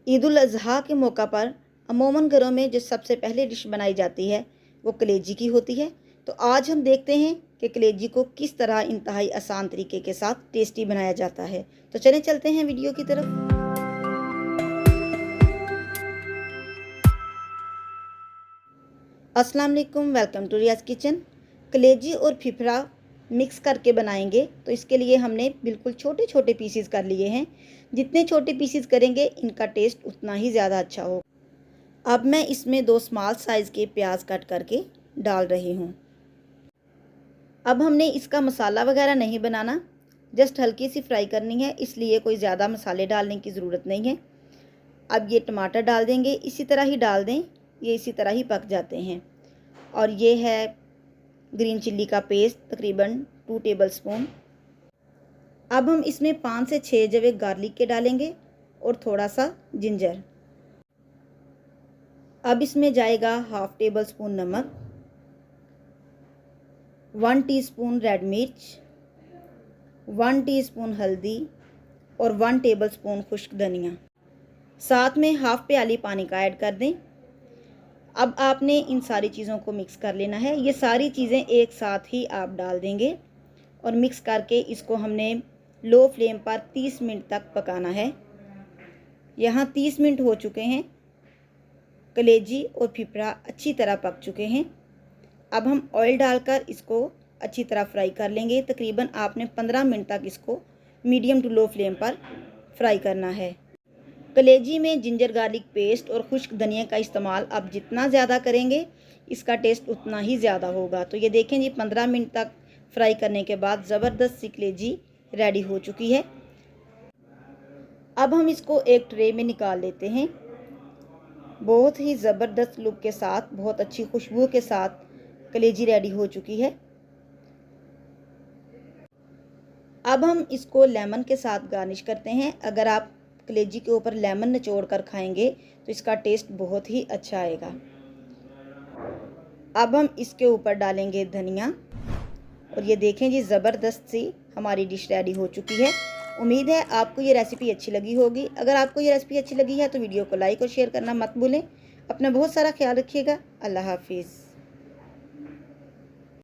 ईद उल अज़हा के मौका पर अमूमन घरों में जो सबसे पहले डिश बनाई जाती है वो कलेजी की होती है। तो आज हम देखते हैं कि कलेजी को किस तरह इंतहाई आसान तरीके के साथ टेस्टी बनाया जाता है। तो चलें चलते हैं वीडियो की तरफ। अस्सलाम वालेकुम, वेलकम टू रियाज़ किचन। कलेजी और फिफरा मिक्स करके बनाएंगे तो इसके लिए हमने बिल्कुल छोटे छोटे पीसीज कर लिए हैं। जितने छोटे पीसीज करेंगे इनका टेस्ट उतना ही ज़्यादा अच्छा हो। अब मैं इसमें 2 स्मॉल साइज़ के प्याज कट करके डाल रही हूँ। अब हमने इसका मसाला वगैरह नहीं बनाना, जस्ट हल्की सी फ्राई करनी है, इसलिए कोई ज़्यादा मसाले डालने की ज़रूरत नहीं है। अब ये टमाटर डाल देंगे, इसी तरह ही डाल दें, ये इसी तरह ही पक जाते हैं। और ये है ग्रीन चिल्ली का पेस्ट, तकरीबन 2 टेबलस्पून। अब हम इसमें 5 से 6 जवे गार्लिक के डालेंगे और थोड़ा सा जिंजर। अब इसमें जाएगा 1/2 टेबलस्पून नमक, 1 टीस्पून रेड मिर्च, 1 टीस्पून हल्दी और 1 टेबलस्पून खुश्क धनिया। साथ में 1/2 प्याली पानी का ऐड कर दें। अब आपने इन सारी चीज़ों को मिक्स कर लेना है। ये सारी चीज़ें एक साथ ही आप डाल देंगे और मिक्स करके इसको हमने लो फ्लेम पर 30 मिनट तक पकाना है। यहाँ 30 मिनट हो चुके हैं। कलेजी और फिफरा अच्छी तरह पक चुके हैं। अब हम ऑयल डालकर इसको अच्छी तरह फ्राई कर लेंगे। तकरीबन आपने 15 मिनट तक इसको मीडियम टू लो फ्लेम पर फ्राई करना है। कलेजी में जिंजर गार्लिक पेस्ट और खुश्क धनिया का इस्तेमाल आप जितना ज़्यादा करेंगे इसका टेस्ट उतना ही ज़्यादा होगा। तो ये देखें जी, 15 मिनट तक फ्राई करने के बाद ज़बरदस्त सी कलेजी रेडी हो चुकी है। अब हम इसको एक ट्रे में निकाल लेते हैं। बहुत ही ज़बरदस्त लुक के साथ, बहुत अच्छी खुशबू के साथ कलेजी रेडी हो चुकी है। अब हम इसको लेमन के साथ गार्निश करते हैं। अगर आप कलेजी के ऊपर लेमन निचोड़ कर खाएंगे तो इसका टेस्ट बहुत ही अच्छा आएगा। अब हम इसके ऊपर डालेंगे धनिया और ये देखें जी, ज़बरदस्त सी हमारी डिश रेडी हो चुकी है। उम्मीद है आपको ये रेसिपी अच्छी लगी होगी। अगर आपको ये रेसिपी अच्छी लगी है तो वीडियो को लाइक और शेयर करना मत भूलें। अपना बहुत सारा ख्याल रखिएगा। अल्लाह हाफिज़।